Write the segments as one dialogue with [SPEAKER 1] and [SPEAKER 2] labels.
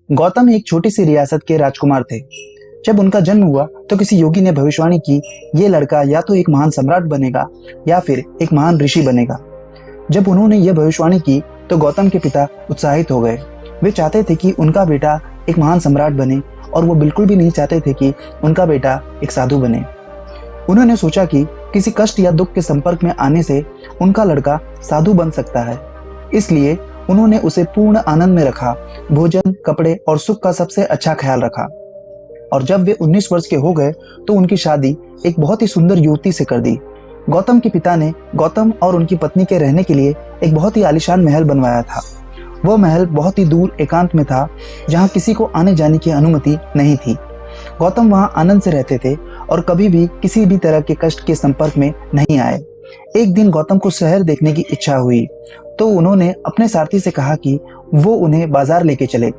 [SPEAKER 1] गौतम एक छोटी सी रियासत के राजकुमार थे। जब उनका जन्म हुआ तो किसी योगी ने भविष्यवाणी की, ये लड़का या तो एक महान सम्राट बनेगा या फिर एक महान ऋषि बनेगा। जब उन्होंने यह भविष्यवाणी की तो गौतम के पिता उत्साहित हो गए। वे चाहते थे कि उनका बेटा एक महान सम्राट बने और वो बिल्कुल भी नहीं चाहते थे कि उनका बेटा एक साधु बने। उन्होंने सोचा कि किसी कष्ट या दुख के संपर्क में आने से उनका लड़का साधु बन सकता है, इसलिए उन्होंने उसे पूर्ण आनंद में रखा, भोजन, कपड़े और सुख का सबसे अच्छा ख्याल रखा। और जब वे 19 वर्ष के हो गए तो उनकी शादी एक बहुत ही सुंदर युवती से कर दी। गौतम के पिता ने गौतम और उनकी पत्नी के रहने के लिए एक बहुत ही आलीशान महल बनवाया था। वो महल बहुत ही दूर एकांत में था, जहाँ किसी को आने जाने की अनुमति नहीं थी। गौतम वहाँ आनंद से रहते थे और कभी भी किसी भी तरह के कष्ट के संपर्क में नहीं आए। एक दिन गौतम को शहर देखने की इच्छा हुई तो उन्होंने अपने सारथी से कहा कि वो उन्हें बाजार लेके चले।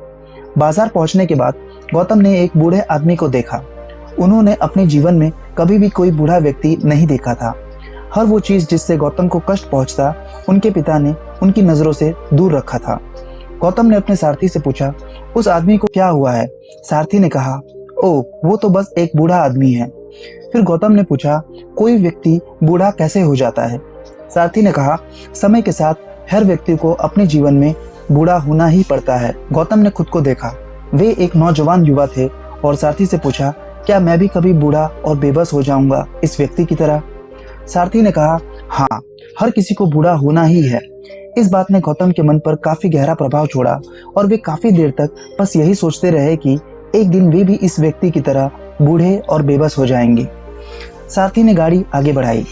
[SPEAKER 1] बाजार पहुंचने के बाद गौतम ने एक बूढ़े आदमी को देखा। उन्होंने अपने जीवन में कभी भी कोई बूढ़ा व्यक्ति नहीं देखा था। हर वो चीज जिससे गौतम को कष्ट पहुंचता, उनके पिता ने उनकी नजरों से दूर रखा था। गौतम ने अपने सारथी से पूछा, उस आदमी को क्या हुआ है? सारथी ने कहा, ओ, वो तो बस एक बूढ़ा आदमी है। फिर गौतम ने पूछा, कोई व्यक्ति बूढ़ा कैसे हो जाता है? सारथी ने कहा, समय के साथ हर व्यक्ति को अपने जीवन में बूढ़ा होना ही पड़ता है। गौतम ने खुद को देखा। वे एक नौजवान युवा थे और सारथी से पूछा, क्या मैं भी कभी बूढ़ा और बेबस हो जाऊंगा इस व्यक्ति की तरह? सारथी ने कहा, हाँ, हर किसी को बूढ़ा होना ही है। इस बात ने गौतम के मन पर काफी गहरा प्रभाव छोड़ा और वे काफी देर तक बस यही सोचते रहे कि एक दिन वे भी इस व्यक्ति की तरह बूढ़े और बेबस हो जाएंगे। सारथी ने गाड़ी आगे बढ़ाई।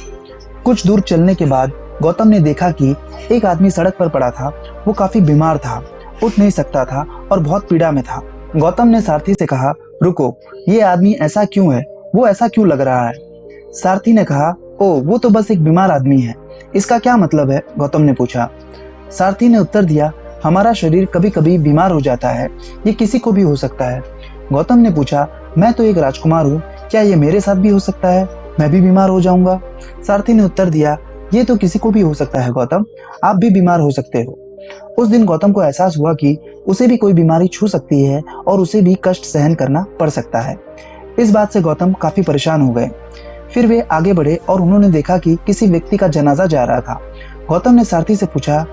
[SPEAKER 1] कुछ दूर चलने के बाद गौतम ने देखा कि एक आदमी सड़क पर पड़ा था। वो काफी बीमार था, उठ नहीं सकता था और बहुत पीड़ा में था। गौतम ने सारथी से कहा, रुको, ये आदमी ऐसा क्यों है? वो ऐसा क्यों लग रहा है? सारथी ने कहा, ओ, वो तो बस एक बीमार आदमी है। इसका क्या मतलब है? गौतम ने पूछा। सारथी ने उत्तर दिया, हमारा शरीर कभी कभी बीमार हो जाता है, ये किसी को भी हो सकता है। गौतम ने पूछा, मैं तो एक राजकुमार हूँ, क्या ये मेरे साथ भी हो सकता है? मैं भी बीमार हो जाऊंगा? सारथी ने उत्तर दिया, ये तो किसी को भी हो सकता है गौतम, आप भी बीमार हो सकते हो। उस दिन गौतम को एहसास हुआ कि उसे भी कोई बीमारी छू सकती है और उसे भी कष्ट सहन करना पड़ सकता है। इस बात से गौतम काफी परेशान हो गए। फिर वे आगे बढ़े और उन्होंने देखा कि किसी व्यक्ति का जनाजा जा रहा था। गौतम ने सारथी से पूछा,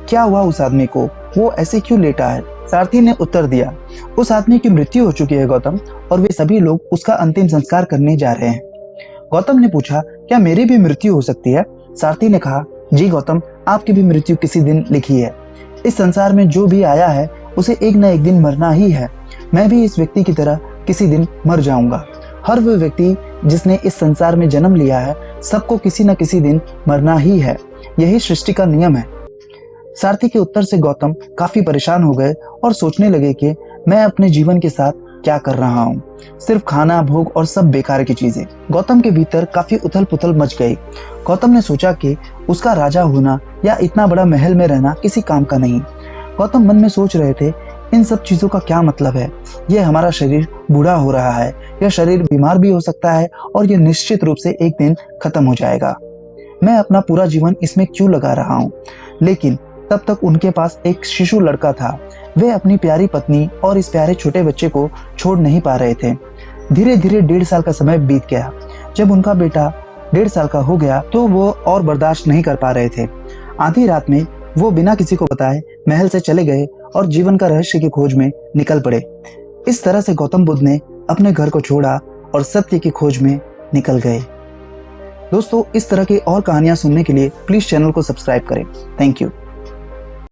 [SPEAKER 1] क्या हुआ उस आदमी को? वो ऐसे क्यों लेटा है? सारथी ने उत्तर दिया, उस आदमी की मृत्यु हो चुकी है गौतम, और वे सभी लोग उसका अंतिम संस्कार करने जा रहे हैं। गौतम ने पूछा, क्या मेरी भी मृत्यु हो सकती है? सारथी ने कहा, जी गौतम, आपकी भी मृत्यु किसी दिन लिखी है। इस संसार में जो भी आया है उसे एक न एक दिन मरना ही है। मैं भी इस व्यक्ति की तरह किसी दिन मर जाऊंगा। हर वो व्यक्ति जिसने इस संसार में जन्म लिया है, सबको किसी न किसी दिन मरना ही है। यही सृष्टि का नियम है। सारथी के उत्तर से गौतम काफी परेशान हो गए और सोचने लगे कि मैं अपने जीवन के साथ क्या कर रहा हूँ? सिर्फ खाना, भोग और सब बेकार की चीजें। गौतम के भीतर काफी उथल पुथल मच गई। गौतम ने सोचा कि उसका राजा होना या इतना बड़ा महल में रहना किसी काम का नहीं। गौतम मन में सोच रहे थे, इन सब चीजों का क्या मतलब है? यह हमारा शरीर बूढ़ा हो रहा है, यह शरीर बीमार भी हो सकता है और यह निश्चित रूप से एक दिन खत्म हो जाएगा। मैं अपना पूरा जीवन इसमें क्यों लगा रहा हूँ? लेकिन तब तक उनके पास एक शिशु लड़का था। वे अपनी प्यारी पत्नी और इस प्यारे छोटे बच्चे को छोड़ नहीं पा रहे थे। धीरे धीरे 1.5 साल का समय बीत गया। जब उनका बेटा 1.5 साल का हो गया तो वो और बर्दाश्त नहीं कर पा रहे थे। आधी रात में वो बिना किसी को बताए महल से चले गए और जीवन का रहस्य की खोज में निकल पड़े। इस तरह से गौतम बुद्ध ने अपने घर को छोड़ा और सत्य की खोज में निकल गए। दोस्तों, इस तरह की और कहानियां सुनने के लिए प्लीज चैनल को सब्सक्राइब करें। Thank you.